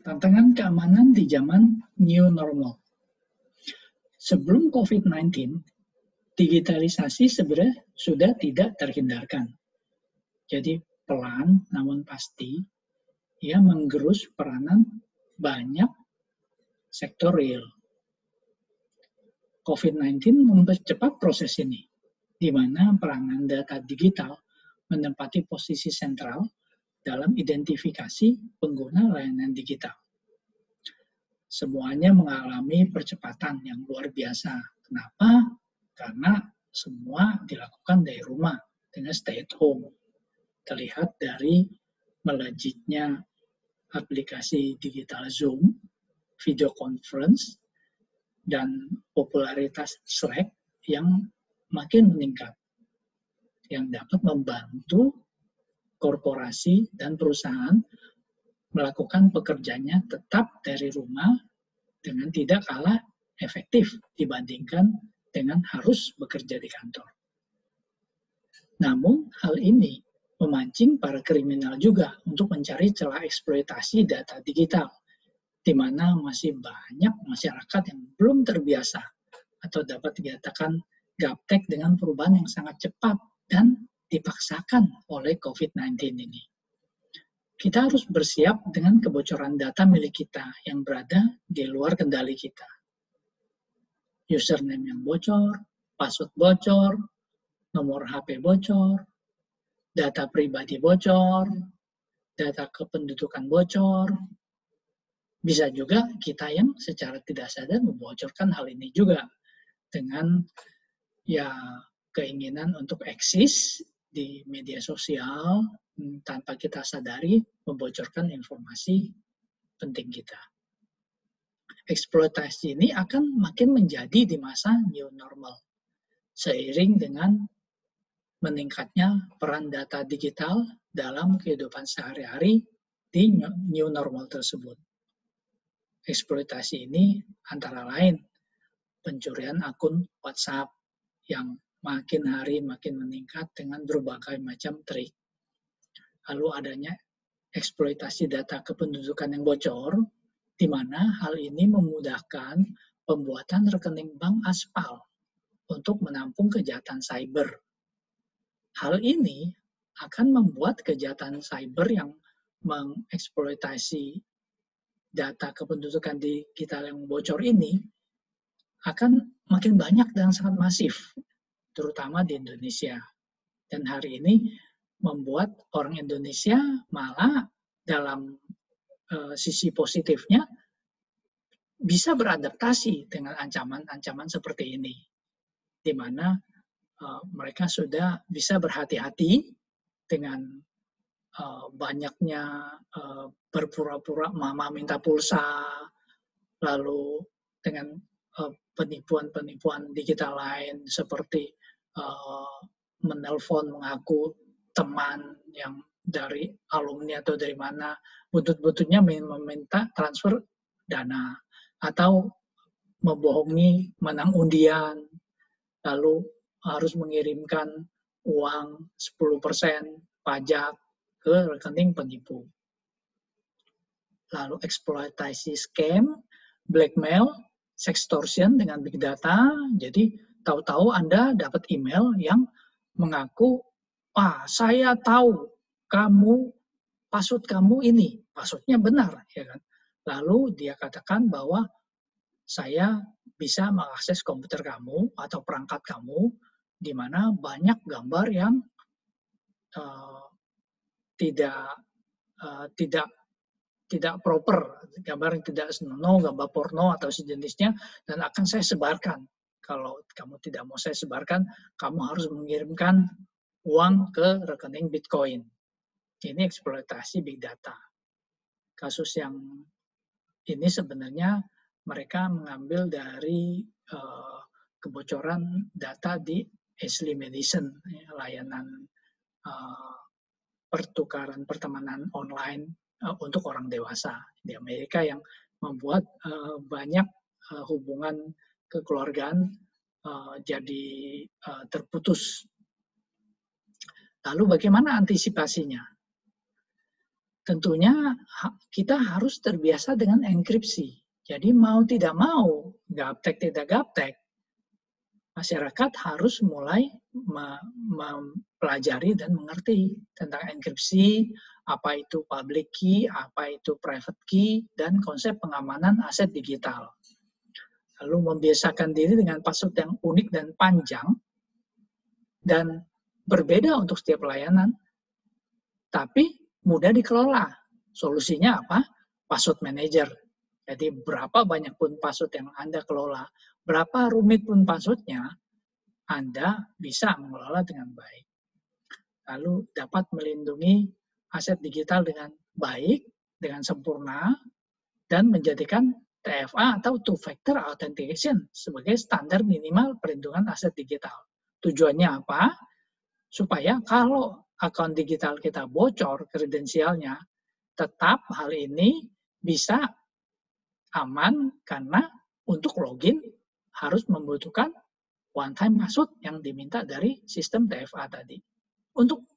Tantangan keamanan di zaman new normal. Sebelum COVID-19, digitalisasi sebenarnya sudah tidak terhindarkan. Jadi pelan namun pasti, ia menggerus peranan banyak sektor real. COVID-19 mempercepat proses ini, di mana peranan data digital menempati posisi sentral dalam identifikasi pengguna layanan digital. Semuanya mengalami percepatan yang luar biasa. Kenapa? Karena semua dilakukan dari rumah dengan stay at home. Terlihat dari melejitnya aplikasi digital Zoom, video conference, dan popularitas Slack yang makin meningkat, yang dapat membantu korporasi dan perusahaan melakukan pekerjaannya tetap dari rumah dengan tidak kalah efektif dibandingkan dengan harus bekerja di kantor. Namun hal ini memancing para kriminal juga untuk mencari celah eksploitasi data digital, di mana masih banyak masyarakat yang belum terbiasa atau dapat dikatakan gaptek dengan perubahan yang sangat cepat dan dipaksakan oleh COVID-19 ini. Kita harus bersiap dengan kebocoran data milik kita yang berada di luar kendali kita. Username yang bocor, password bocor, nomor HP bocor, data pribadi bocor, data kependudukan bocor. Bisa juga kita yang secara tidak sadar membocorkan hal ini juga dengan keinginan untuk eksis di media sosial tanpa kita sadari membocorkan informasi penting kita. Eksploitasi ini akan makin menjadi di masa new normal, seiring dengan meningkatnya peran data digital dalam kehidupan sehari-hari di new normal tersebut. Eksploitasi ini antara lain pencurian akun WhatsApp yang makin hari makin meningkat dengan berbagai macam trik. Lalu adanya eksploitasi data kependudukan yang bocor, di mana hal ini memudahkan pembuatan rekening bank aspal untuk menampung kejahatan cyber. Hal ini akan membuat kejahatan cyber yang mengeksploitasi data kependudukan digital yang bocor ini akan makin banyak dan sangat masif, terutama di Indonesia. Dan hari ini membuat orang Indonesia malah dalam sisi positifnya bisa beradaptasi dengan ancaman-ancaman seperti ini, di mana mereka sudah bisa berhati-hati dengan banyaknya berpura-pura mama minta pulsa, lalu dengan penipuan-penipuan digital lain seperti menelpon mengaku teman yang dari alumni atau dari mana, butut-bututnya meminta transfer dana atau membohongi menang undian, lalu harus mengirimkan uang 10% pajak ke rekening penipu. Lalu eksploitasi scam, blackmail, sextortion dengan big data. Jadi tahu-tahu Anda dapat email yang mengaku, saya tahu kamu, password kamu ini, passwordnya benar, ya kan? Lalu dia katakan bahwa saya bisa mengakses komputer kamu atau perangkat kamu, di mana banyak gambar yang tidak proper, gambar yang tidak senonoh, gambar porno atau sejenisnya, dan akan saya sebarkan. Kalau kamu tidak mau saya sebarkan, kamu harus mengirimkan uang ke rekening Bitcoin. Ini eksploitasi big data. Kasus yang ini sebenarnya mereka mengambil dari kebocoran data di Ashley Madison, layanan pertukaran pertemanan online untuk orang dewasa di Amerika yang membuat banyak hubungan kekeluargaan jadi terputus. Lalu bagaimana antisipasinya? Tentunya kita harus terbiasa dengan enkripsi. Jadi mau tidak mau, gaptek tidak gaptek, masyarakat harus mulai mempelajari dan mengerti tentang enkripsi, apa itu public key, apa itu private key, dan konsep pengamanan aset digital. Lalu membiasakan diri dengan password yang unik dan panjang, dan berbeda untuk setiap layanan, tapi mudah dikelola. Solusinya apa? Password manager. Jadi berapa banyak pun password yang Anda kelola, berapa rumit pun passwordnya, Anda bisa mengelola dengan baik. Lalu dapat melindungi aset digital dengan baik, dengan sempurna, dan menjadikan TFA atau Two Factor Authentication sebagai standar minimal perlindungan aset digital. Tujuannya apa? Supaya kalau akun digital kita bocor kredensialnya, tetap hal ini bisa aman karena untuk login harus membutuhkan one time password yang diminta dari sistem TFA tadi. Untuk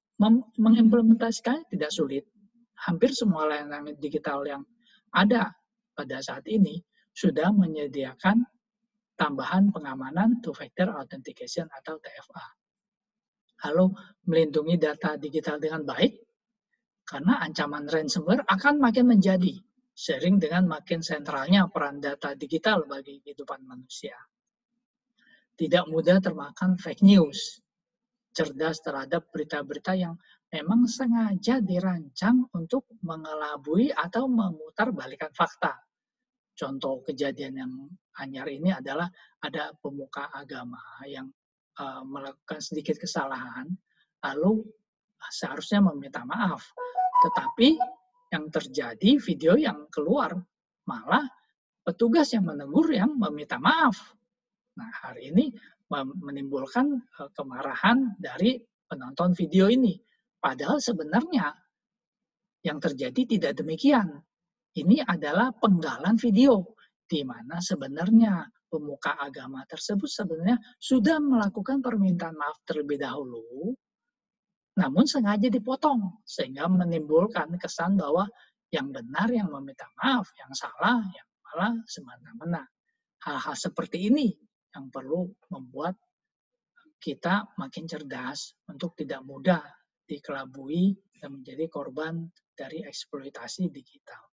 mengimplementasikannya tidak sulit. Hampir semua layanan digital yang ada pada saat ini sudah menyediakan tambahan pengamanan two factor authentication atau TFA. Lalu melindungi data digital dengan baik, karena ancaman ransomware akan makin menjadi seiring dengan makin sentralnya peran data digital bagi kehidupan manusia. Tidak mudah termakan fake news, cerdas terhadap berita-berita yang memang sengaja dirancang untuk mengelabui atau memutarbalikkan fakta. Contoh kejadian yang anyar ini adalah ada pemuka agama yang melakukan sedikit kesalahan, lalu seharusnya meminta maaf. Tetapi yang terjadi video yang keluar malah petugas yang menegur yang meminta maaf. Nah, hari ini menimbulkan kemarahan dari penonton video ini. Padahal sebenarnya yang terjadi tidak demikian. Ini adalah penggalan video, di mana sebenarnya pemuka agama tersebut sebenarnya sudah melakukan permintaan maaf terlebih dahulu, namun sengaja dipotong, sehingga menimbulkan kesan bahwa yang benar yang meminta maaf, yang salah yang malah semena-mena. Hal-hal seperti ini yang perlu membuat kita makin cerdas untuk tidak mudah dikelabui dan menjadi korban dari eksploitasi digital.